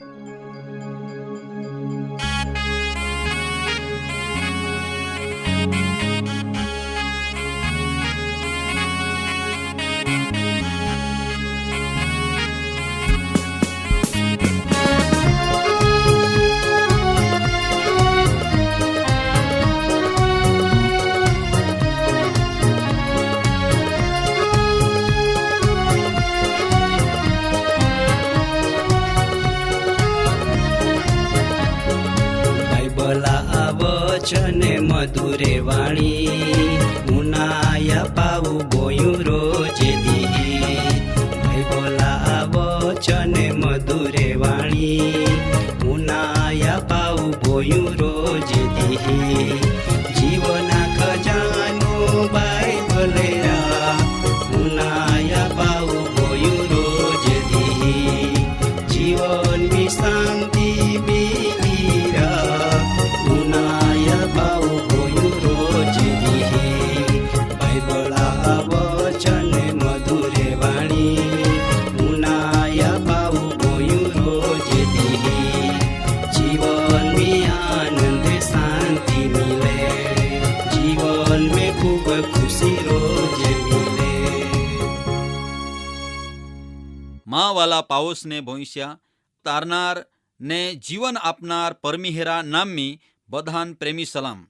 બાઇબલા વચને મધુરે વાણી ઉનાયા પાવું બોયું રોજે દી. બાઇબલા વચને મધુરે વાણી ઉનાયા પાવું બોયું રોજે દી. જીવના ખજાનો બાઇબલે ઉનાયા પાવું બોયું રોજે દી. જીવનની શાંતિ માં વાલા પાઉસને ભોંસ્યા તારનાર ને જીવન આપનાર પરમિહેરા નામની બધાન પ્રેમી સલામ.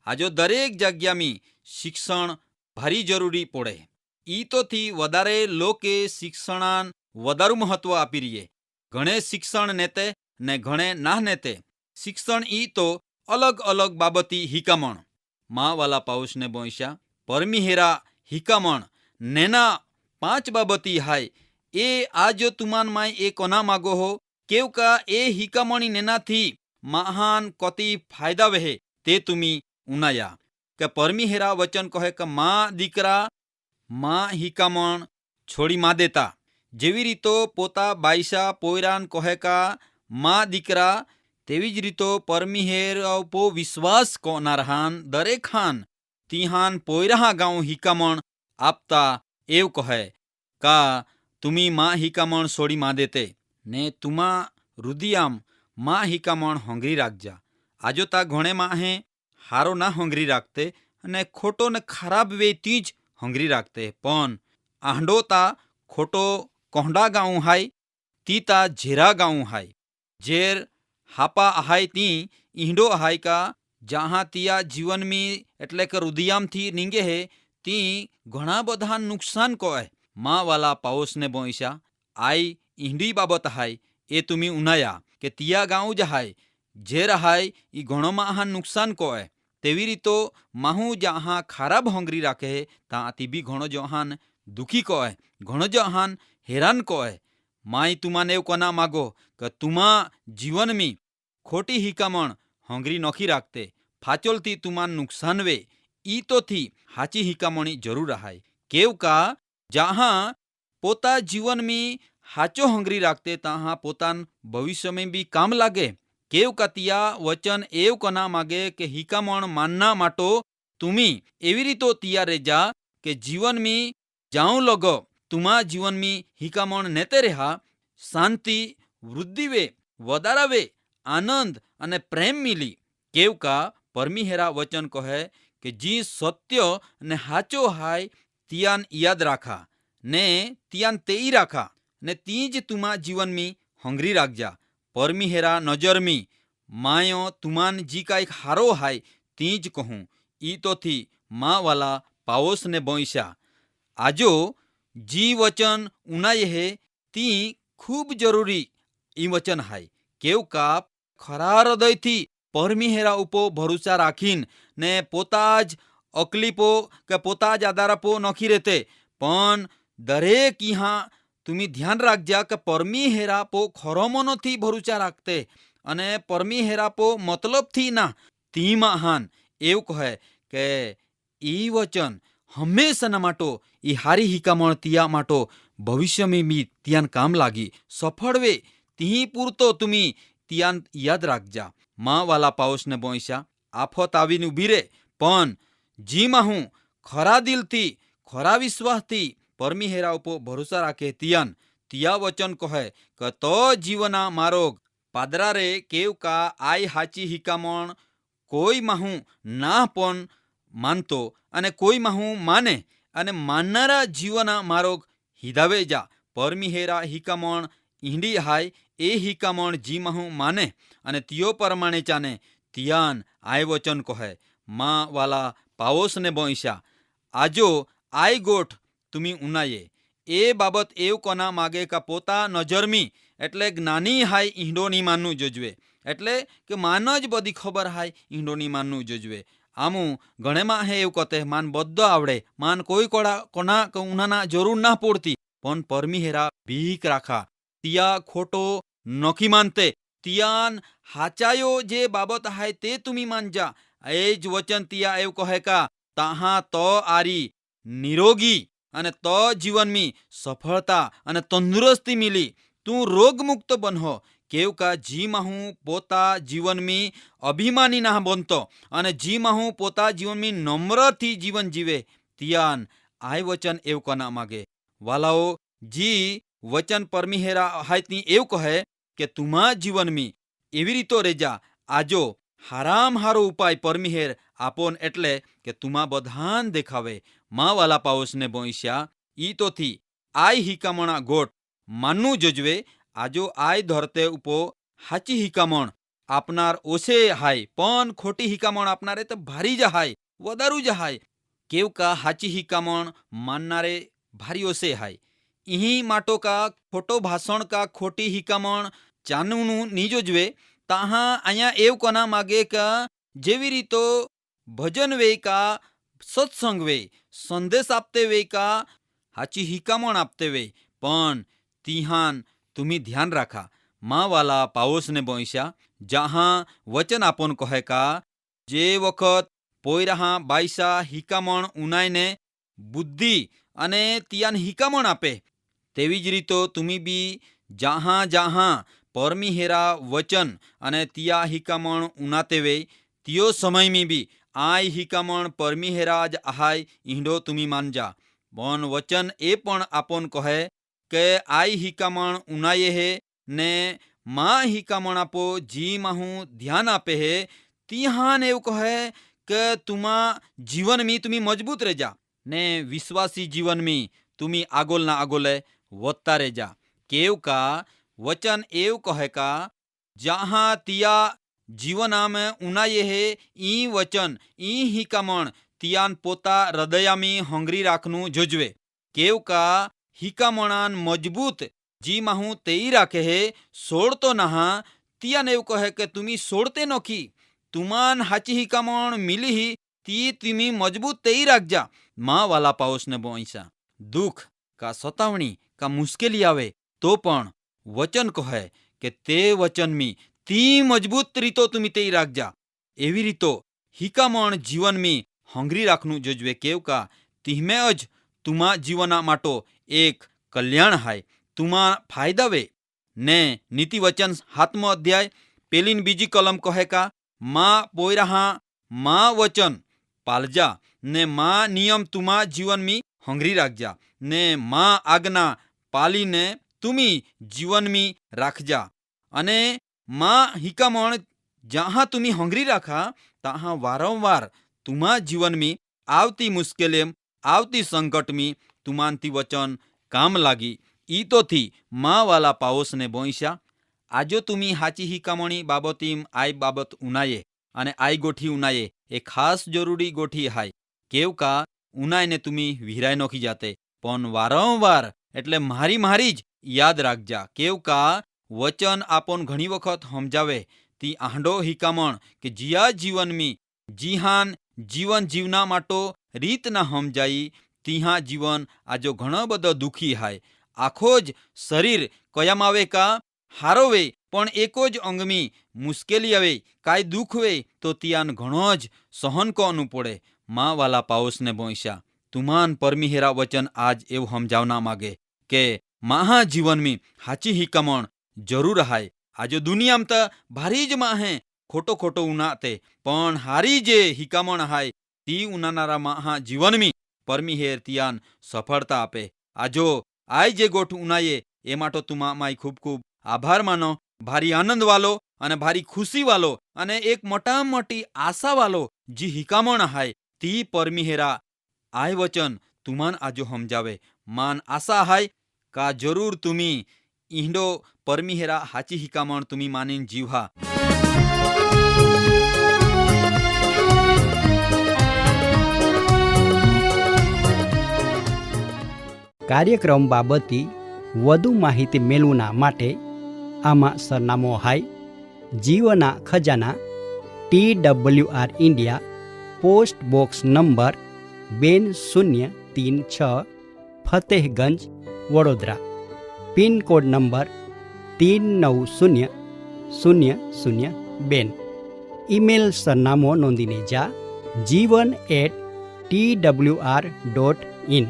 આજો દરેક જગ્યામી શિક્ષણ ભારી જરૂરી પડે. ઈ તોથી વધારે લોકે શિક્ષણાન વધારું મહત્વ આપી રહીએ. ઘણે શિક્ષણ નેતે ને ઘણે ના નેતે શિક્ષણ ઈ તો અલગ અલગ બાબતી હિકામણ. માં વાલા પાઉસને ભોંસ્યા પરમિહેરા હિકામણ નેના 5 બાબતી હાય એ આજો તુમાન માય એ કોના માગો હો કેવકા એ હિકામણી નેનાથી મહાન કોતી ફાયદા વહે તે તુમી ઉનાયા. કે પરમિહેરા વચન કહે કે માં દીકરા માં હિકામણ છોડી માં દેતા. જેવી રીતો પોતા બાઈસા પોયરાન કહે કા માં દીકરા તેવી જ રીતો પરમિહેરા પો વિશ્વાસ કોનારહાન દરેક ખાન તિહાન પોયરાહા ગાઉ હિકામણ આપતા એવ કહે કા તુમી માં હિકામણ છોડી માં દેતે ને તુમા રુદિયામ માં હિકામણ હોંગરી રાખજા. આજો તા ઘણે માં હે હારો ના હોંગરી રાખતે અને ખોટો ને ખરાબ વેતી જ હોંગરી રાખતે. પણ આંડો તા ખોટો કોંડા ગાઉં હાય તી તા ઝેરા ગાઉં હાય. ઝેર હાપા આહાય તી ઈંડો આહાય કા જહાં તિયા જીવનમી એટલે કે રુદિયામથી નીંગે હે તી ઘણા બધા નુકસાન કોય. માં વાલા પાઉસને બોઈશા આઈ ઈંડી બાબત હાય એ તુમી ઉનાયા કે તિયા ગાઉં જ હાય ઝેર હાય ઈ ઘણોમાં આહાન નુકસાન કોય. તેવી રીતો માહું જહાં ખરાબ હોંગરી રાખે તા તીબી ઘણો જહાન દુખી કોય ઘણો જહાન હેરાન કોય. માય તુમાને એવું કોના માગો કે તુમા જીવનમી ખોટી હિકામણ હોંગરી નોખી રાખતે ફાચોલથી તુમાન નુકસાન વે ઈ તોથી હાચી હિકામણી જરૂર હાય. કેવકા જહાં પોતા જીવનમી હાચો હોંગરી રાખતે તહાં પોતાન ભવિષ્યમાં બી કામ લાગે. કેવ કતિયા વચન એવ કોના માગે કે હિકામણ માનના માટો તુમી એવી રીતો તિયા રેજા કે જીવનમી જાઉં લગો તુમા જીવનમી હિકામણ નેતે રહ્યા શાંતિ વૃદ્ધિ વે વધારા વે આનંદ અને પ્રેમ મિલી. કેવકા પરમિહેરા વચન કહે કે જી સત્ય ને હાચો હાય તિયાન યાદ રાખા ને તિયાન તેઈ રાખા ને તી જ તુમા જીવનમી હોંગરી રાખજા. પરમિહેરા નજરમી માયો તુમાન જી કાંઈક હારો હાય તી જ કહું. ઈ તોથી માં વાલા પાઓસને બોઈશા આજો જી વચન ઉનાય હે તી ખૂબ જરૂરી ઈ વચન હાય. કેવકા ખરા હૃદયથી પરમિહેરા ઉપો ભરોસા રાખીન ને પોતા જ અકલીપો કે પોતા જ આધારપો નોખી રહેતે. પણ દરેક ઈહા તુમી ધ્યાન રાખજા કે પરમિહેરા પો ખરોમોનોથી ભરોસા રાખતે અને પરમિહેરા પો મતલબથી ના તીમાં હાન એવું કહે કે ઈ વચન હંમેશાના માટો ઈ હારી હિકામણ તિયા માટો ભવિષ્યમાં બી ત્યાન કામ લાગી સફળ વે તી પૂરતો તુમી ત્યાન યાદ રાખજા. માં વાલા પાઉસને બોઈશા આફત આવીને ઉભી રે પણ જીમાં હું ખરા દિલથી ખરા વિશ્વાસથી પરમિહેરા ઉપો ભરોસા રાખે તિયાન તિયા વચન કહે કે તો જીવના મારો पादरा रे केव का आई हाची हिकामण कोई माहू ना पण मानतो अने कोई माहू माने अने माननारा जीवन मारो हिदावे जा परमिहेरा हिकामण ईंडी हाय ए हिकामण जी माहू माने अने तियो परमाणे चाने तियान आय वचन कहे माँ वाला पावोस ने बोईशा आजो आय गोठ तुमी उनाये ए बाबत एव कोना मागे का पोता नजरमी एटले ज्ञानी हाय ईंडोनी मानू जोजवे एटले के मान ज बधी खबर हाय ईंडोनी मानू जोजवे आमू घणे में हे एवं कते मान बद्दो आवड़े मान कोई कोना उन्हाना जरूर ना पड़ती पण परमिहेरा भीख राखा तिया खोटो नखी मानते तियान हाचायो जे बाबत हाय ते तुमी मानजा एज वचन तिया एवं कहे का ताहा तो आरी निरोगी अने तो जीवन में सफलता अने तंदुरुस्ती मिली तू रोगमुक्त बनो केव का जी माहू पोता जीवन में अभिमानी ना बनतो अने जी माहू पोता जीवन में नम्र थी जीवन जीवे तियान आय वचन एव कोना मागे वालाओ जी वचन परमिहेरा हाय ती एव कहे के तुमा जीवन में एवी रीतो रेजा आजो हाराम हारो उपाय परमिहेर आपोन एटले के तुमा बधान देखावे माँ वाला पावस ने बोईश्या ई तो थी आय हिकामणा गोट मानू जोजवे आजो आय धरते उपो हाची हिकामण आपनार ओसे हाय पण खोटी हिकामण आपनारे तो भारी जा हाय वदारू जा हाय केव का हाची हिकामण माननारे भारी ओसे हाय इही माटो का खोटो भाषण का खोटी हिकामण चानूनु नी जोजवे ताहा अया एव कोना मागे का जेवी रीतो भजन वे का सत्संग वे संदेश आपते वे का हाची हिकामण आपते वे पण तिहान तुम्ही ध्यान राखा माँ वाला पावोस ने बोईशा जहाँ वचन आपन कहे का जे वखत पोयरहा बाईसा हिकामण उनाय ने बुद्धि अने तियान हिकामण आपे तेवी ज रीतो तुमी बी जहाँ जहाँ परमिहेरा वचन अने तिया हिकामण उनाते वे तियो समय में भी आय हिकामण परमिहेरा ज आहाय ईंडो तुमी मानजा पण वचन ए पण आपन कहे के आय हिकामण उनाये हे ने माँ हिकामण आपो जी माहू ध्यान आपे हे तिहान एव कहे के तुमा जीवन में तुमी मजबूत रेजा ने विश्वासी जीवन में तुमी आगोल ना आगोले वत्ता रेजा केव का वचन एव कहे का जहाँ तिया जीवना में उनाये हे ई वचन ई हिकामण तियान पोता हृदया में हंगरी राखनु जोजवे केव का हिकामणान मजबूत जी माहू तेई राखे हे सोड़तो नहा तियान एव कहे के तुमी सोड़ते नखी तुमान हाची हिकामण मिली ही ती तुमी मजबूत तेई राखजा माँ वाला पावस ने बोईसा दुख का सतावणी का मुश्किली आवे तो पण वचन कहे के ते वचन में ती मजबूत रीतो तुमी तेई राखजा एवी रीतो हिकामण जीवन में हंगरी राखनु जोजवे केव का तिहमे अज तुमा जीवना माटो एक कल्याण हाय तुमा फायदा वे ने नीति वचन 7मो अध्याय पेलीन बीजी कलम कहे का माँ पोयरहा माँ वचन पालजा ने माँ नियम तुमा जीवन में हंगरी राखजा ने माँ आज्ञा पाली ने तुमी जीवन में राखजा अने माँ हिकामण जहाँ तुमी हंगरी राखा तहाँ वारंवार तुमा जीवन में आवती मुश्किलें आवती संकट में तुमानती वचन काम लागी ई तो थी माँ वाला पावोस ने बोईशा आजो तुमी हाची हिकामणी बाबतीम आय बाबत उनाये अने आय गोठी उनाये ए खास जरूरी गोठी हाय केव का उनाय ने तुमी विहराय नोखी जाते पण वारंवार एटले मारी ज याद राखजा केव का वचन आपन घणी वखत समजावे ती आंडो हिकामण के जिया जीवन में जीहान जीवन जीवना माटो रीत ना समजाई तिहा जीवन आजो घणो बधो दुखी हाय आखो ज शरीर कयाम आवे का हारो वे पण एको ज अंग में मुश्केली आवे काय दुख वे तो तियान घणो ज सहन करनु पड़े माँ वाला पावस ने बोईशा तुमान परमिहेरा वचन आज एवं समझावना मागे के महा जीवन में हाची हिकामण जरूर हाय आजो दुनिया में तो भारी ज माहे खोटो खोटो उनाते पण हारी जे हिकामण हाय ती उनानारा महा जीवन में परमिहेर तियान सफलता आपे आजो आय जे गोठ उनाये ए माटो तुमा माई खूब खूब आभार मानो ભારી આનંદવાલો અને ભારી ખુશીવાલો અને એક મોટામાં મોટી આશાવાलो जी हिकामण हाय ती परमिहेरा आय वचन तुमान आजो समजावे मान आशा हाय का जरूर तुम्ही इंडो परमिहेरा हाची हिकामण तुम्ही मानीन जीवहा. કાર્યક્રમ બાબતે વધુ માહિતી મેળવવા માટે આમાં સરનામો હાય જીવના ખજાના TWR India post box number 2036 Fatehganj Vadodara pincode number 390002. Email સરનામો નોંધીને જા jivan@twr.in.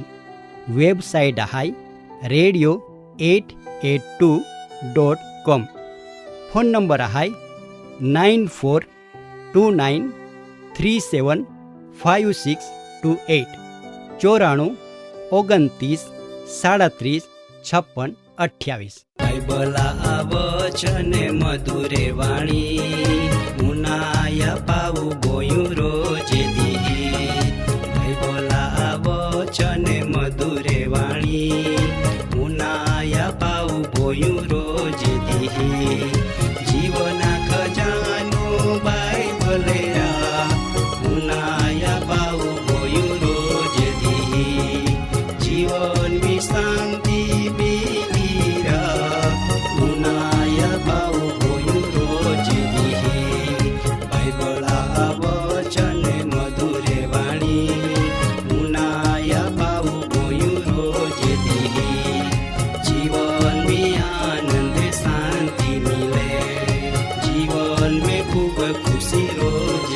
વેબસાઇટ હાય radio882.com. ફોન નંબર હાય 9429375628 9429375628. બાઇબલા વચન મધુરે વાણી મુનાયા પાવું ગોયું રોજે દી. બાઇબલા વચન મધુરે વાણી મુનાયા પાવું ગોયું રોજે દી. જીવના ખજાનો બાઇબલેરા મુનાયા પાવું ગોયું રોજે દી. જીવનની શાંતિ બીરા મુનાયા પાવું ગોયું રોજે દી. બાઇબલા વચન મધુરે વાણી મુનાયા પાવું ગોયું રોજે દી. जीवन में आनंद शांति मिले, जीवन में खूब खुशी रोज